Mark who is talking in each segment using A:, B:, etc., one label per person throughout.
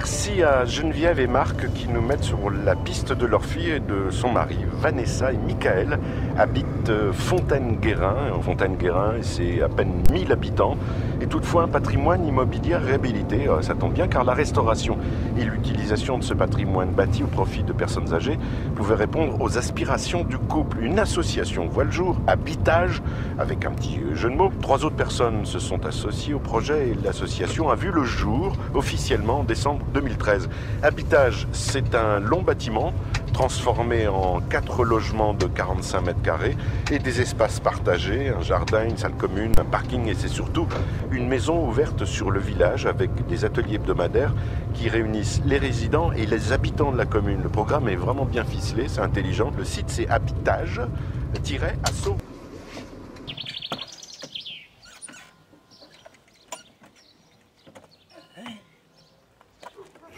A: Merci à Geneviève et Marc qui nous mettent sur la piste de leur fille et de son mari. Vanessa et Michael habitent Fontaine-Guérin. Fontaine-Guérin, c'est à peine 1000 habitants. Et toutefois, un patrimoine immobilier réhabilité. Ça tombe bien car la restauration et l'utilisation de ce patrimoine bâti au profit de personnes âgées pouvait répondre aux aspirations du couple. Une association voit le jour, Habitage, avec un petit jeu de mots. 3 autres personnes se sont associées au projet et l'association a vu le jour officiellement en décembre 2013. Habitage, c'est un long bâtiment transformé en 4 logements de 45 mètres carrés et des espaces partagés, un jardin, une salle commune, un parking et c'est surtout une maison ouverte sur le village avec des ateliers hebdomadaires qui réunissent les résidents et les habitants de la commune. Le programme est vraiment bien ficelé, c'est intelligent. Le site c'est habitage-asso.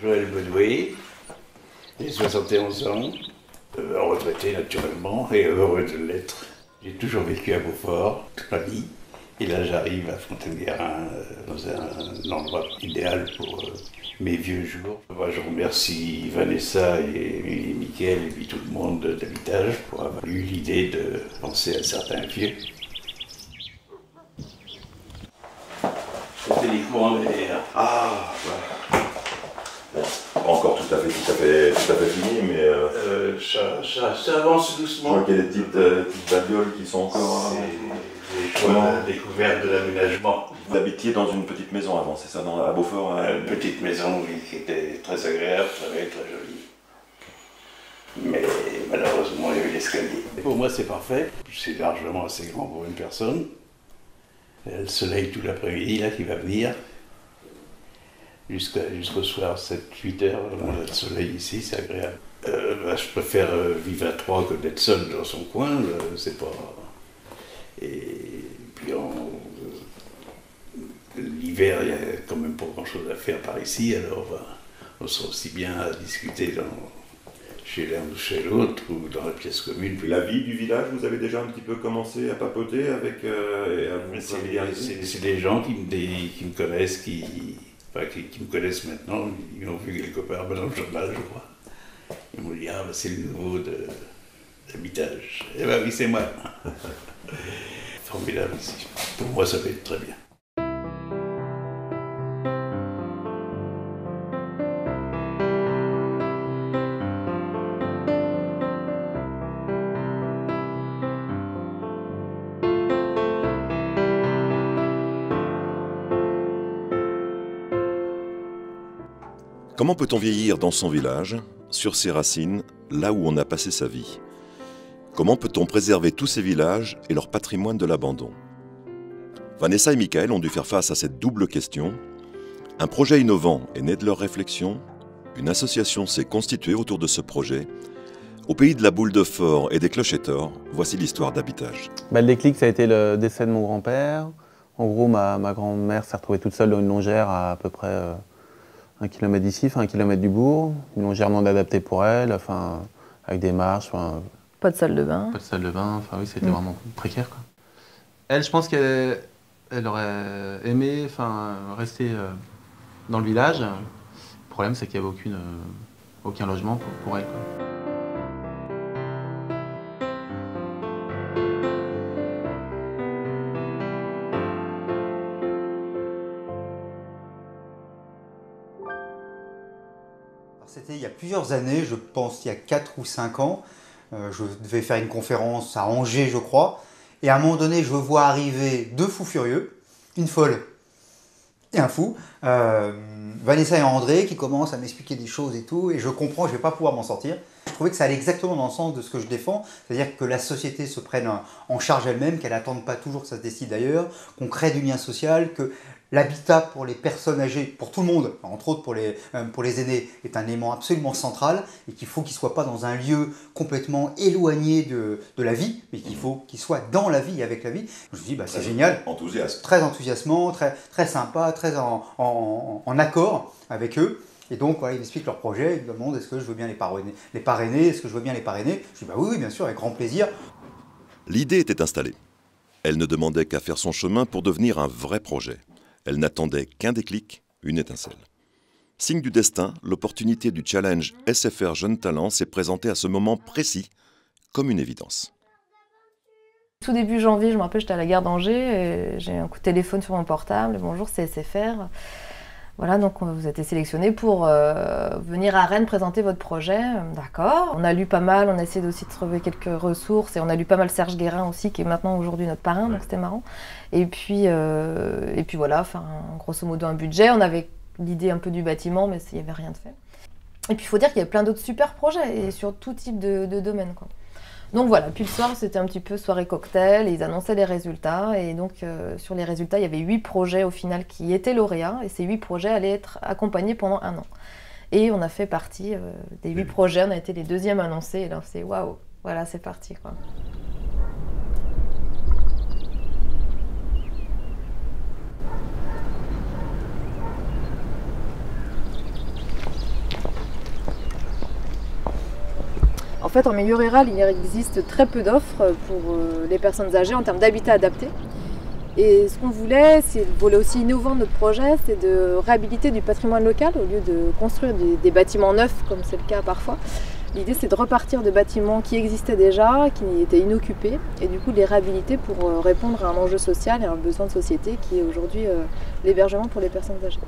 B: Joël Bedoué, j'ai 71 ans, retraité naturellement et heureux de l'être. J'ai toujours vécu à Beaufort, toute ma vie. Et là j'arrive à Fontaine-Guérin, dans un endroit idéal pour mes vieux jours. Moi, je remercie Vanessa et Mickaël et puis tout le monde d'Habitage pour avoir eu l'idée de penser à certains vieux. C'était les courants d'air.
C: Ah, ouais. Pas encore tout à fait fini, mais
B: Ça avance doucement.
C: je vois qu'il y a des petites babioles qui sont encore.
B: C'est la découverte de l'aménagement.
C: Vous habitiez dans une petite maison avant, c'est ça, à Beaufort
B: Une petite maison oui, qui était très agréable, très belle, très jolie. Mais malheureusement, il y a eu l'escalier. Pour moi, c'est parfait. C'est largement assez grand pour une personne. Il y a le soleil tout l'après-midi là qui va venir. Jusqu'au soir, 7-8 heures, on a le soleil ici, c'est agréable. Je préfère vivre à 3 que d'être seul dans son coin, c'est pas... Et puis l'hiver, il n'y a quand même pas grand-chose à faire par ici, alors on sera aussi bien à discuter chez l'un ou chez l'autre, ou dans la pièce commune. Puis
C: la vie du village, vous avez déjà un petit peu commencé à papoter avec...
B: c'est des gens qui me connaissent, qui me connaissent maintenant, ils ont vu quelque part dans le journal, je crois. Ils m'ont dit, ah, bah, c'est le nouveau d'Habitage. Eh bien oui, c'est moi. Formidable ici. Pour moi, ça va être très bien.
D: Comment peut-on vieillir dans son village, sur ses racines, là où on a passé sa vie? Comment peut-on préserver tous ces villages et leur patrimoine de l'abandon? Vanessa et Michael ont dû faire face à cette double question. Un projet innovant est né de leur réflexion. Une association s'est constituée autour de ce projet. Au pays de la boule de Fort et des clochettors, voici l'histoire d'Habitage.
E: Le déclic, ça a été le décès de mon grand-père. En gros, ma grand-mère s'est retrouvée toute seule dans une longère à peu près 1 kilomètre d'ici, 1 kilomètre du bourg. Une longère non adaptée pour elle, avec des marches.
F: Pas de salle de bain.
E: Pas de salle de bain, oui, c'était vraiment précaire, quoi. Elle, je pense qu'elle aurait aimé rester dans le village. Le problème, c'est qu'il n'y avait aucun logement pour elle, quoi.
G: C'était il y a plusieurs années, je pense il y a 4 ou 5 ans. Je devais faire une conférence à Angers, je crois. Et à un moment donné, je vois arriver 2 fous furieux, une folle et un fou. Vanessa et André qui commencent à m'expliquer des choses et tout. Et je comprends, je ne vais pas pouvoir m'en sortir. Je trouvais que ça allait exactement dans le sens de ce que je défends. C'est-à-dire que la société se prenne en charge elle-même, qu'elle n'attende pas toujours que ça se décide ailleurs, qu'on crée du lien social, que l'habitat pour les personnes âgées, pour tout le monde, entre autres pour les aînés, est un élément absolument central et qu'il faut qu'il ne soit pas dans un lieu complètement éloigné de la vie, mais qu'il faut qu'il soit dans la vie, avec la vie. Je me suis dit, c'est génial, très enthousiasmant, très sympa, très en accord avec eux. Et donc, voilà, ils m'expliquent leur projet, ils me demandent est-ce que je veux bien les parrainer, est-ce que je veux bien les parrainer. Je dis, oui, bien sûr, avec grand plaisir.
D: L'idée était installée. Elle ne demandait qu'à faire son chemin pour devenir un vrai projet. Elle n'attendait qu'un déclic, une étincelle. Signe du destin, l'opportunité du challenge SFR Jeunes Talents s'est présentée à ce moment précis, comme une évidence.
F: Tout début janvier, je me rappelle, j'étais à la gare d'Angers, j'ai un coup de téléphone sur mon portable. Bonjour, c'est SFR. Voilà, donc vous êtes sélectionné pour venir à Rennes présenter votre projet. D'accord. On a lu pas mal, on a essayé aussi de trouver quelques ressources et on a lu pas mal Serge Guérin aussi, qui est maintenant aujourd'hui notre parrain, donc c'était marrant. Et puis voilà, enfin, grosso modo un budget. On avait l'idée un peu du bâtiment, mais il n'y avait rien de fait. Et puis il faut dire qu'il y avait plein d'autres super projets et sur tout type de domaine, quoi. Donc voilà, puis le soir, c'était un petit peu soirée cocktail, et ils annonçaient les résultats, et donc sur les résultats, il y avait 8 projets au final qui étaient lauréats, et ces 8 projets allaient être accompagnés pendant 1 an. Et on a fait partie des 8 projets, on a été les deuxièmes annoncés, et là c'est waouh, voilà, c'est parti, quoi. En fait, en milieu rural, il existe très peu d'offres pour les personnes âgées en termes d'habitat adapté. Et ce qu'on voulait, c'est le volet aussi innovant de notre projet, c'est de réhabiliter du patrimoine local au lieu de construire des bâtiments neufs, comme c'est le cas parfois. L'idée, c'est de repartir de bâtiments qui existaient déjà, qui étaient inoccupés, et du coup de les réhabiliter pour répondre à un enjeu social et à un besoin de société qui est aujourd'hui l'hébergement pour les personnes âgées.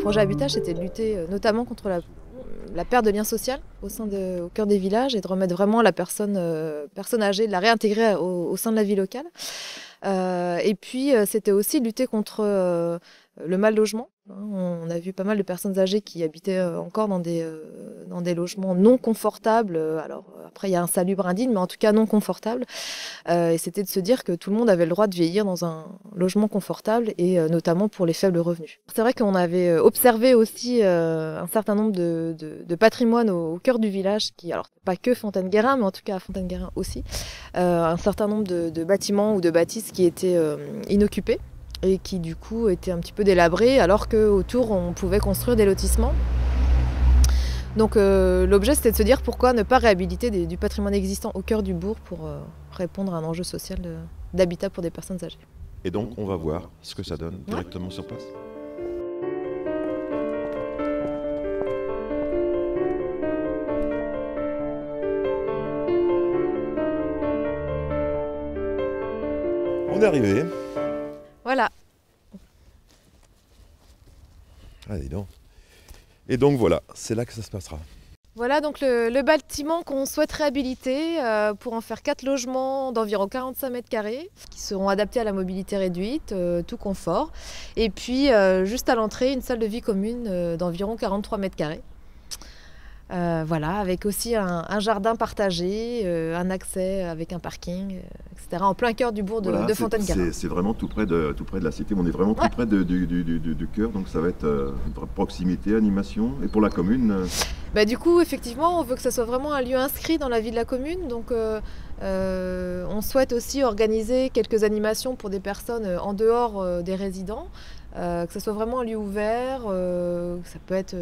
F: Projet Habitat, c'était de lutter notamment contre la perte de lien social au cœur des villages et de remettre vraiment la personne âgée, de la réintégrer au sein de la vie locale. Et puis, c'était aussi de lutter contre le mal logement. On a vu pas mal de personnes âgées qui habitaient encore dans des logements non confortables. Alors après, il y a un salubre indigne, mais en tout cas non confortable. Et c'était de se dire que tout le monde avait le droit de vieillir dans un logement confortable, et notamment pour les faibles revenus. C'est vrai qu'on avait observé aussi un certain nombre de patrimoines au cœur du village, alors pas que Fontaine-Guérin, mais en tout cas à Fontaine-Guérin aussi, un certain nombre de bâtiments ou de bâtisses qui étaient inoccupés, et qui du coup étaient un petit peu délabrés, alors qu'autour on pouvait construire des lotissements. Donc l'objet, c'était de se dire pourquoi ne pas réhabiliter du patrimoine existant au cœur du bourg pour répondre à un enjeu social d'habitat pour des personnes âgées.
D: Et donc on va voir ce que ça donne directement sur place. On est arrivé.
F: Voilà.
D: Ah, dis donc. Et donc voilà, c'est là que ça se passera.
F: Voilà donc le bâtiment qu'on souhaite réhabiliter pour en faire 4 logements d'environ 45 mètres carrés qui seront adaptés à la mobilité réduite, tout confort. Et puis juste à l'entrée, une salle de vie commune d'environ 43 mètres carrés. Voilà, avec aussi un jardin partagé, un accès avec un parking, etc. En plein cœur du bourg de Fontaine-Guérin.
D: C'est vraiment tout près de la cité, on est vraiment tout près du cœur, donc ça va être une vraie proximité, animation. Et pour la commune
F: Du coup, effectivement, on veut que ça soit vraiment un lieu inscrit dans la vie de la commune. Donc on souhaite aussi organiser quelques animations pour des personnes en dehors des résidents. Que ce soit vraiment un lieu ouvert, ça peut être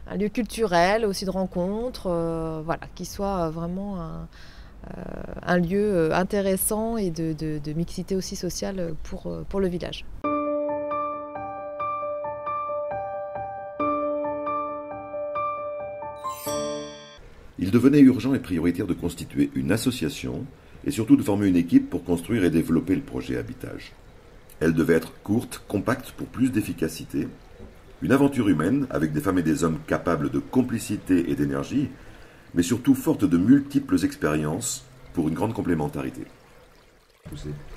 F: un lieu culturel, aussi de rencontres, voilà, qui soit vraiment un lieu intéressant et de mixité aussi sociale pour le village.
D: Il devenait urgent et prioritaire de constituer une association et surtout de former une équipe pour construire et développer le projet Habitage. Elle devait être courte, compacte pour plus d'efficacité, une aventure humaine avec des femmes et des hommes capables de complicité et d'énergie, mais surtout forte de multiples expériences pour une grande complémentarité.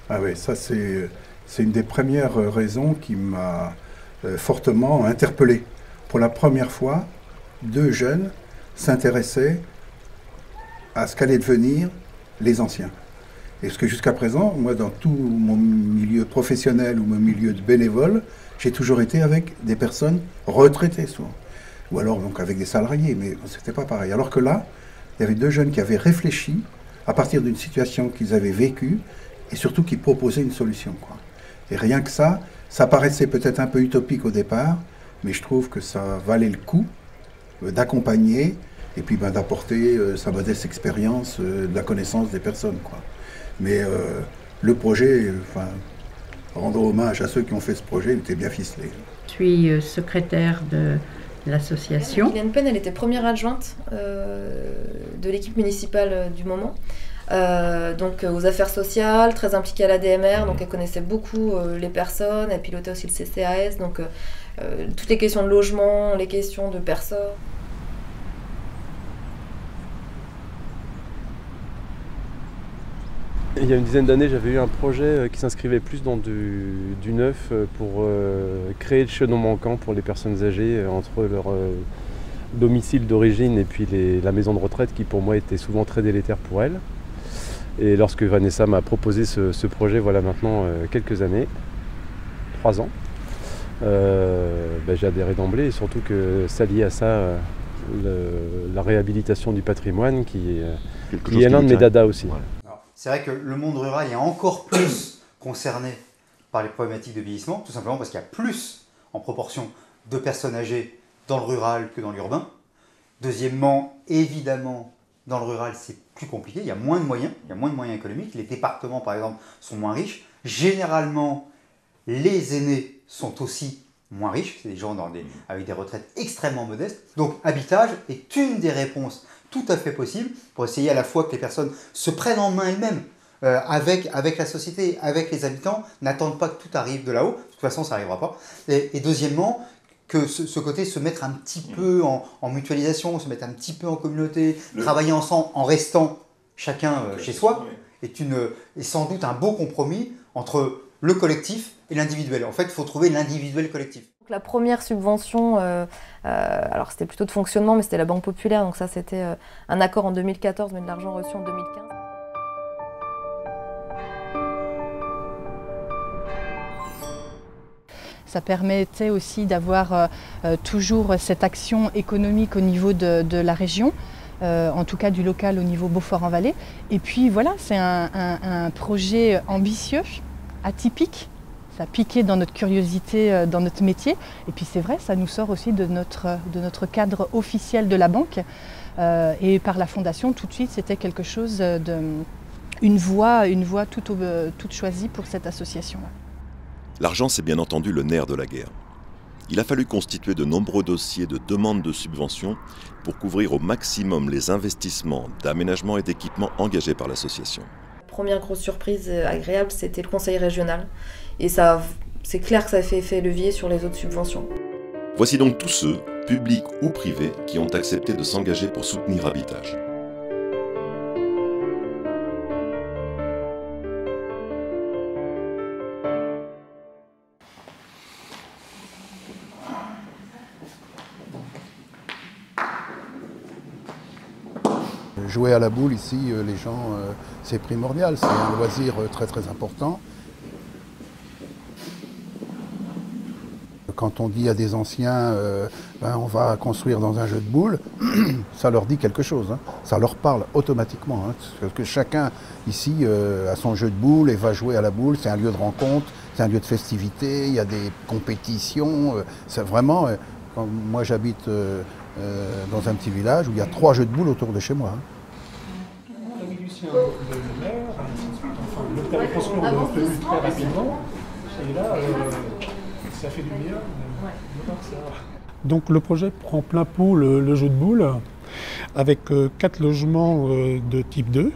H: Ah oui, ça c'est une des premières raisons qui m'a fortement interpellé. Pour la première fois, 2 jeunes s'intéressaient à ce qu'allaient devenir les anciens. Et ce que jusqu'à présent, moi dans tout mon milieu professionnel ou mon milieu de bénévole, j'ai toujours été avec des personnes retraitées souvent. Ou alors donc avec des salariés, mais c'était pas pareil. Alors que là, il y avait 2 jeunes qui avaient réfléchi à partir d'une situation qu'ils avaient vécue et surtout qui proposaient une solution, quoi. Et rien que ça paraissait peut-être un peu utopique au départ, mais je trouve que ça valait le coup d'accompagner et puis d'apporter sa modeste expérience de la connaissance des personnes, quoi. Mais le projet, rendre hommage à ceux qui ont fait ce projet, il était bien ficelé.
I: Je suis secrétaire de l'association.
F: Guylaine Pen, elle était première adjointe de l'équipe municipale du moment. Donc aux affaires sociales, très impliquée à la DMR, donc elle connaissait beaucoup les personnes, elle pilotait aussi le CCAS, donc toutes les questions de logement, les questions de personnes.
J: Il y a une dizaine d'années, j'avais eu un projet qui s'inscrivait plus dans du neuf pour créer le chaînon manquant pour les personnes âgées entre leur domicile d'origine et puis la maison de retraite qui pour moi était souvent très délétère pour elles. Et lorsque Vanessa m'a proposé ce projet, voilà maintenant quelques années, 3 ans, j'ai adhéré d'emblée et surtout que ça liait à ça la réhabilitation du patrimoine qui est l'un de mes dadas aussi.
G: Ouais. C'est vrai que le monde rural est encore plus concerné par les problématiques de vieillissement, tout simplement parce qu'il y a plus en proportion de personnes âgées dans le rural que dans l'urbain. Deuxièmement, évidemment, dans le rural, c'est plus compliqué, il y a moins de moyens, économiques. Les départements, par exemple, sont moins riches. Généralement, les aînés sont aussi moins riches, c'est des gens avec des retraites extrêmement modestes. Donc, Habitage est une des réponses tout à fait possible pour essayer à la fois que les personnes se prennent en main elles-mêmes avec la société, avec les habitants, n'attendent pas que tout arrive de là-haut, de toute façon ça n'arrivera pas. Et deuxièmement, que ce côté se mettre un petit peu en mutualisation, se mettre un petit peu en communauté, travailler ensemble en restant chacun chez soi, est sans doute un beau compromis entre le collectif et l'individuel. En fait, il faut trouver l'individuel collectif.
F: La première subvention, alors c'était plutôt de fonctionnement, mais c'était la Banque Populaire, donc ça c'était un accord en 2014, mais de l'argent reçu en 2015.
I: Ça permettait aussi d'avoir toujours cette action économique au niveau de la région, en tout cas du local au niveau Beaufort-en-Vallée. Et puis voilà, c'est un projet ambitieux, atypique. Ça a piqué dans notre curiosité, dans notre métier. Et puis c'est vrai, ça nous sort aussi de notre cadre officiel de la banque. Et par la fondation, tout de suite, c'était quelque chose une voie toute choisie pour cette association-là.
D: L'argent, c'est bien entendu le nerf de la guerre. Il a fallu constituer de nombreux dossiers de demande de subventions pour couvrir au maximum les investissements d'aménagement et d'équipement engagés par l'association.
F: Première grosse surprise agréable, c'était le conseil régional. Et ça, c'est clair que ça fait effet levier sur les autres subventions.
D: Voici donc tous ceux, publics ou privés, qui ont accepté de s'engager pour soutenir Habitage.
H: Jouer à la boule ici, les gens, c'est primordial, c'est un loisir très très important. Quand on dit à des anciens, on va construire dans un jeu de boules, ça leur dit quelque chose, hein. Ça leur parle automatiquement. Hein, parce que chacun ici a son jeu de boules et va jouer à la boule, c'est un lieu de rencontre, c'est un lieu de festivité, il y a des compétitions. C'est vraiment, moi j'habite dans un petit village où il y a 3 jeux de boules autour de chez moi. Hein.
K: Le maire, enfin, le précaution est obtenu très rapidement, et là, ça fait du bien. Donc le projet prend plein pot le jeu de boules, avec 4 logements de type 2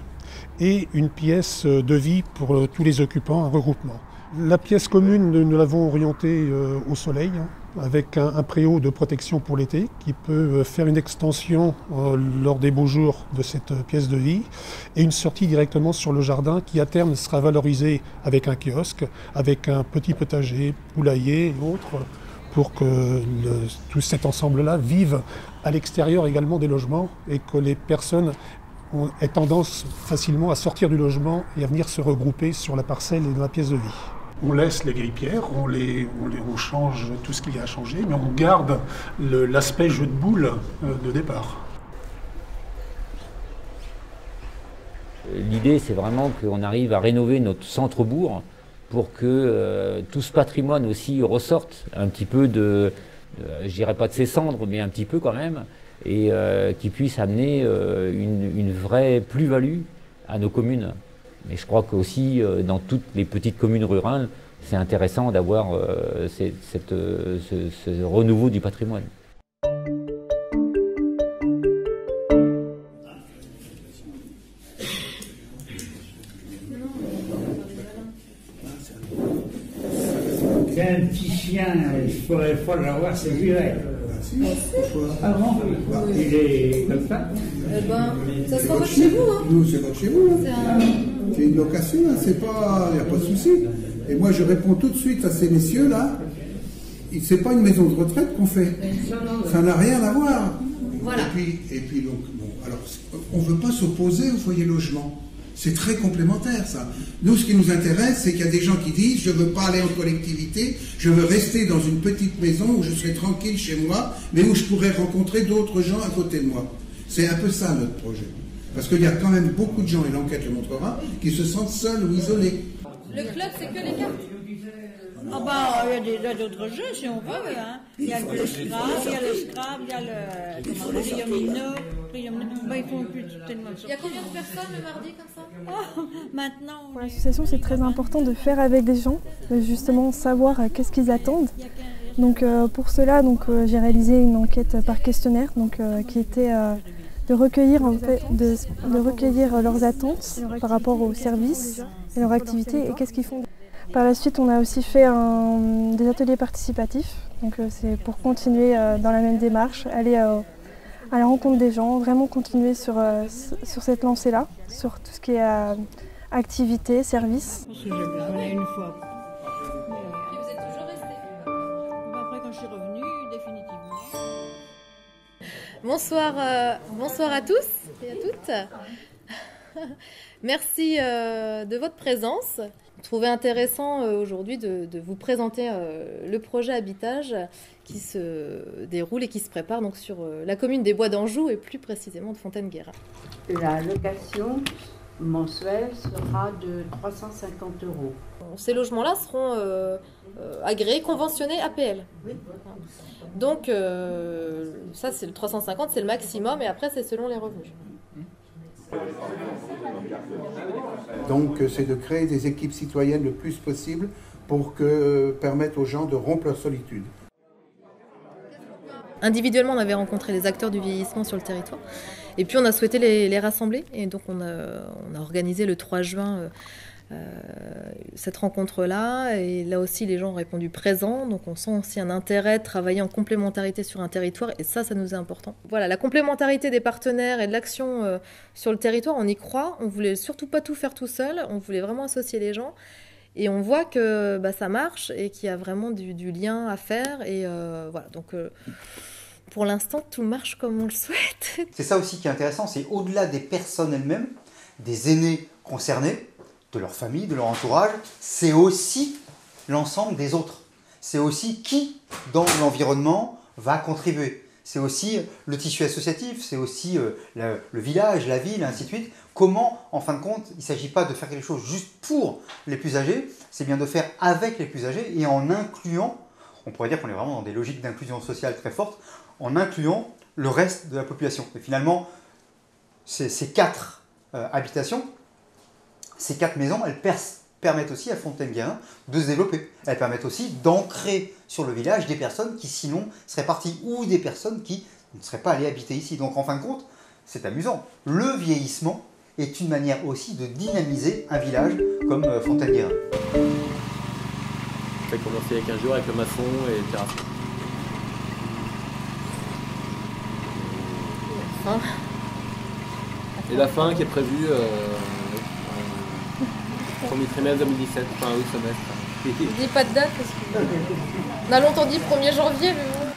K: et une pièce de vie pour tous les occupants, un regroupement. La pièce commune, nous l'avons orientée au soleil, avec un préau de protection pour l'été qui peut faire une extension lors des beaux jours de cette pièce de vie et une sortie directement sur le jardin qui à terme sera valorisé avec un kiosque, avec un petit potager, poulailler et autres pour que tout cet ensemble-là vive à l'extérieur également des logements et que les personnes aient tendance facilement à sortir du logement et à venir se regrouper sur la parcelle et dans la pièce de vie. On laisse les grilles-pierres, on change tout ce qu'il y a à changer, mais on garde l'aspect jeu de boules de départ.
L: L'idée, c'est vraiment qu'on arrive à rénover notre centre-bourg pour que tout ce patrimoine aussi ressorte un petit peu de je dirais pas de ses cendres, mais un petit peu quand même, et qui puisse amener une vraie plus-value à nos communes. Mais je crois qu'aussi, dans toutes les petites communes rurales, c'est intéressant d'avoir ce renouveau du patrimoine.
M: C'est un petit chien, il faut l'avoir, c'est violet. Ah bon? Il est comme ça?
F: Ça se passe chez vous, hein?
H: Nous, c'est pas chez vous. C'est une location, hein. Il n'y a pas de souci. Et moi, je réponds tout de suite à ces messieurs-là. C'est pas une maison de retraite qu'on fait. Ça n'a rien à voir.
F: Voilà.
H: Et puis donc, bon, alors, on ne veut pas s'opposer au foyer logement. C'est très complémentaire, ça. Nous, ce qui nous intéresse, c'est qu'il y a des gens qui disent « je ne veux pas aller en collectivité, je veux rester dans une petite maison où je serai tranquille chez moi, mais où je pourrai rencontrer d'autres gens à côté de moi ». C'est un peu ça, notre projet. Parce qu'il y a quand même beaucoup de gens, et l'enquête le montrera, qui se sentent seuls ou isolés.
F: Le club, c'est que les cartes?
N: Ah bah, il y a d'autres jeux si on veut. Hein. Il y a le Scrabble, il y a le Priomino. Bah, ils font plus tellement.
F: Il y a combien de personnes le mardi comme ça?
N: Maintenant.
O: Pour l'association, c'est très important de faire avec des gens, de justement savoir qu'est-ce qu'ils attendent. Donc pour cela, j'ai réalisé une enquête par questionnaire, qui était de recueillir leurs attentes par rapport aux services et leurs activités et qu'est-ce qu'ils font. Par la suite, on a aussi fait des ateliers participatifs, c'est pour continuer dans la même démarche, aller à la rencontre des gens, vraiment continuer sur cette lancée-là, sur tout ce qui est activité, service.
N: Je venais une fois.
F: Et vous êtes toujours resté?
N: Après, quand je suis revenue, définitivement.
F: Bonsoir à tous et à toutes. Merci de votre présence. Je trouvais intéressant aujourd'hui de vous présenter le projet Habitage qui se déroule et qui se prépare donc sur la commune des Bois d'Anjou et plus précisément de Fontaine-Guérin.
P: La location mensuelle sera de 350 €.
F: Ces logements-là seront agréés, conventionnés APL.
P: Oui.
F: Donc ça c'est le 350, c'est le maximum et après c'est selon les revenus.
H: Donc c'est de créer des équipes citoyennes le plus possible pour permettre aux gens de rompre leur solitude.
F: Individuellement, on avait rencontré les acteurs du vieillissement sur le territoire et puis on a souhaité les rassembler et donc on a organisé le 3 juin cette rencontre-là et là aussi les gens ont répondu présent, donc on sent aussi un intérêt de travailler en complémentarité sur un territoire et ça nous est important. Voilà, la complémentarité des partenaires et de l'action sur le territoire, on y croit, on voulait surtout pas tout faire tout seul, on voulait vraiment associer les gens et on voit que ça marche et qu'il y a vraiment du lien à faire et voilà, donc pour l'instant tout marche comme on le souhaite.
G: C'est ça aussi qui est intéressant, c'est au-delà des personnes elles-mêmes, des aînés concernés, de leur famille, de leur entourage, c'est aussi l'ensemble des autres. C'est aussi qui, dans l'environnement, va contribuer. C'est aussi le tissu associatif, c'est aussi le village, la ville, ainsi de suite. Comment, en fin de compte, il ne s'agit pas de faire quelque chose juste pour les plus âgés, c'est bien de faire avec les plus âgés et en incluant, on pourrait dire qu'on est vraiment dans des logiques d'inclusion sociale très fortes, en incluant le reste de la population. Et finalement, ces 4 habitations, ces 4 maisons, elles permettent aussi à Fontaine-Guérin de se développer. Elles permettent aussi d'ancrer sur le village des personnes qui sinon seraient parties ou des personnes qui ne seraient pas allées habiter ici. Donc en fin de compte, c'est amusant. Le vieillissement est une manière aussi de dynamiser un village comme Fontaine-Guérin.
Q: Ça a commencé il y a 15 jours avec le maçon et le terrassement. Et la fin qui est prévue premier trimestre 2017, enfin oui, semestre.
F: Je dis pas de date parce qu'on a longtemps dit 1er janvier, mais bon.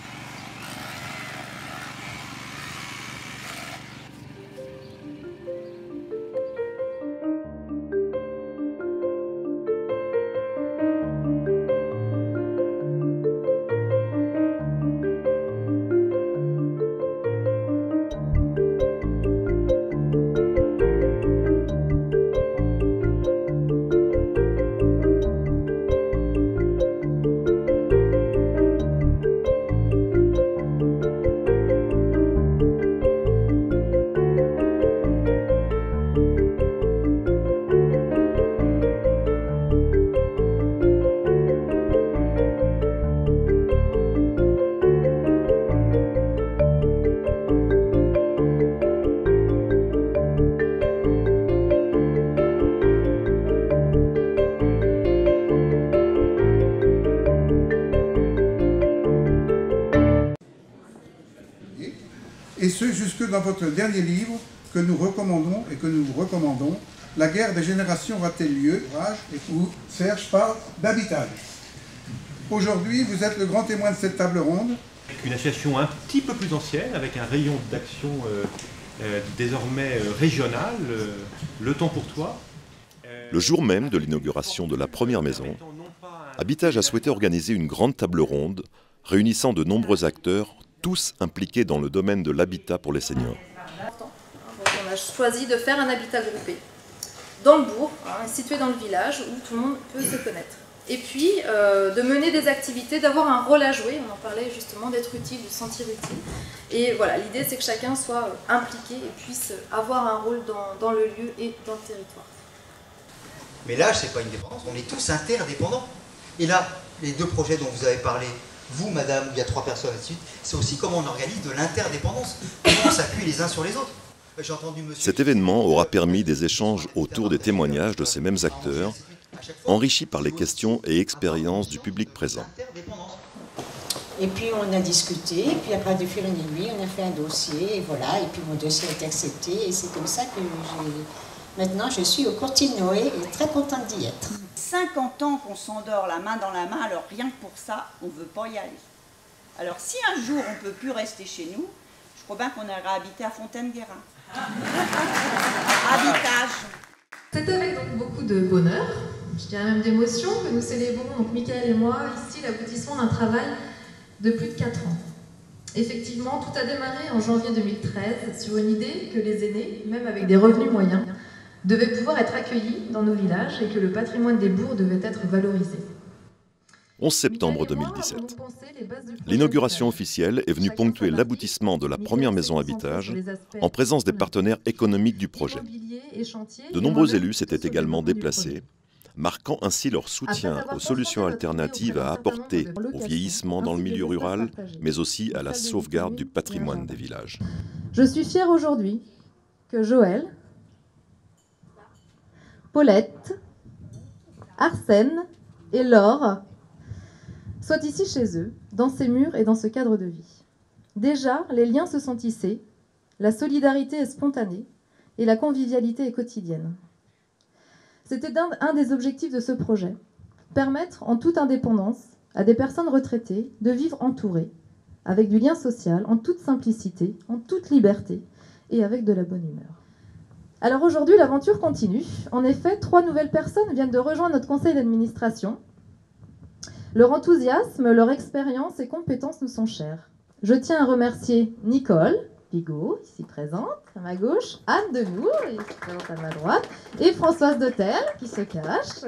H: et ce jusque dans votre dernier livre que nous recommandons et que nous recommandons, La guerre des générations aura-t-elle lieu, où Serge parle d'habitage. Aujourd'hui, vous êtes le grand témoin de cette table ronde.
R: Une association un petit peu plus ancienne, avec un rayon d'action désormais régional, Le Temps pour Toi.
D: Le jour même de l'inauguration de la première maison, Habitage a souhaité organiser une grande table ronde réunissant de nombreux acteurs, tous impliqués dans le domaine de l'habitat pour les seniors.
F: Donc on a choisi de faire un habitat groupé dans le bourg, situé dans le village où tout le monde peut se connaître. Et puis de mener des activités, d'avoir un rôle à jouer, on en parlait justement, d'être utile, de se sentir utile. Et voilà, l'idée c'est que chacun soit impliqué et puisse avoir un rôle dans le lieu et dans le territoire.
G: Mais l'âge, c'est pas une dépendance, on est tous interdépendants. Et là, les deux projets dont vous avez parlé, vous, madame, il y a 3 personnes là-dessus, c'est aussi comment on organise de l'interdépendance, comment on s'appuie les uns sur les autres. J'ai entendu monsieur...
D: Cet événement aura permis des échanges autour des témoignages de ces mêmes acteurs, enrichis par les questions et expériences du public présent.
S: Et puis on a discuté, et puis après de fil en aiguille, on a fait un dossier, et voilà, et puis mon dossier a été accepté, et c'est comme ça que maintenant je suis au Courtinoé et très contente d'y être.
T: 50 ans qu'on s'endort la main dans la main, alors rien que pour ça, on ne veut pas y aller. Alors si un jour on ne peut plus rester chez nous, je crois bien qu'on ira habiter à Fontaine-Guérin. Habitage.
U: C'est avec donc beaucoup de bonheur, je dirais même d'émotion, que nous célébrons, donc Michael et moi, ici l'aboutissement d'un travail de plus de 4 ans. Effectivement, tout a démarré en janvier 2013 sur une idée que les aînés, même avec des revenus moyens, devaient pouvoir être accueillis dans nos villages et que le patrimoine des bourgs devait être valorisé.
D: 11 septembre 2017. L'inauguration officielle est venue ponctuer l'aboutissement de la première maison Habitage en présence des partenaires économiques du projet. De nombreux élus s'étaient également déplacés, marquant ainsi leur soutien aux solutions alternatives à apporter au vieillissement dans le milieu rural, mais aussi à la sauvegarde du patrimoine des villages.
U: Je suis fière aujourd'hui que Joël, Paulette, Arsène et Laure soient ici chez eux, dans ces murs et dans ce cadre de vie. Déjà, les liens se sont tissés, la solidarité est spontanée et la convivialité est quotidienne. C'était un des objectifs de ce projet, permettre en toute indépendance à des personnes retraitées de vivre entourées, avec du lien social, en toute simplicité, en toute liberté et avec de la bonne humeur. Alors aujourd'hui, l'aventure continue. En effet, 3 nouvelles personnes viennent de rejoindre notre conseil d'administration. Leur enthousiasme, leur expérience et compétences nous sont chères. Je tiens à remercier Nicole Pigot, ici présente, à ma gauche, Anne Demour, ici présente à ma droite, et Françoise Dautel, qui se cache.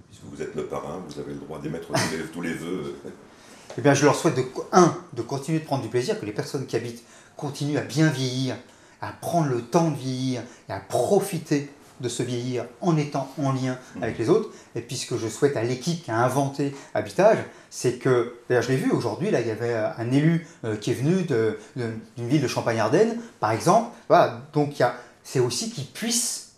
D: Puisque vous êtes le parrain, vous avez le droit d'émettre tous les vœux.
G: Eh bien, je leur souhaite de continuer de prendre du plaisir, que les personnes qui habitent continuent à bien vieillir, à prendre le temps de vieillir et à profiter de se vieillir en étant en lien avec les autres. Et puis ce que je souhaite à l'équipe qui a inventé Habitage, c'est que, d'ailleurs je l'ai vu aujourd'hui, là il y avait un élu qui est venu d'une ville de Champagne-Ardenne, par exemple. Voilà, donc c'est aussi qu'il puisse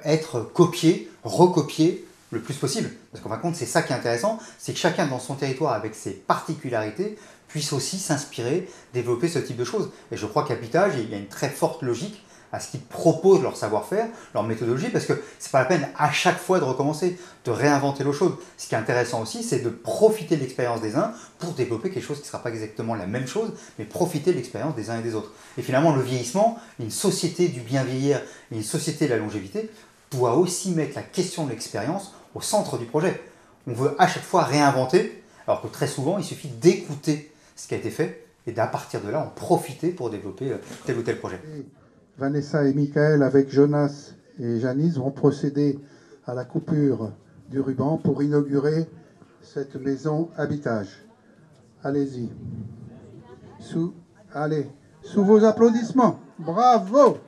G: être copié, recopié le plus possible. Parce qu'en fin de compte, c'est ça qui est intéressant, c'est que chacun dans son territoire, avec ses particularités, puisse aussi s'inspirer, développer ce type de choses. Et je crois qu'Habitage, il y a une très forte logique à ce qu'ils proposent leur savoir-faire, leur méthodologie, parce que c'est pas la peine à chaque fois de recommencer, de réinventer l'eau chaude. Ce qui est intéressant aussi, c'est de profiter de l'expérience des uns pour développer quelque chose qui ne sera pas exactement la même chose, mais profiter de l'expérience des uns et des autres. Et finalement, le vieillissement, une société du bien vieillir, une société de la longévité, doit aussi mettre la question de l'expérience au centre du projet. On veut à chaque fois réinventer, alors que très souvent, il suffit d'écouter ce qui a été fait, et d'à partir de là, en profiter pour développer tel ou tel projet.
H: Vanessa et Michael, avec Jonas et Janice, vont procéder à la coupure du ruban pour inaugurer cette maison Habitage. Allez-y. Sous vos applaudissements. Bravo!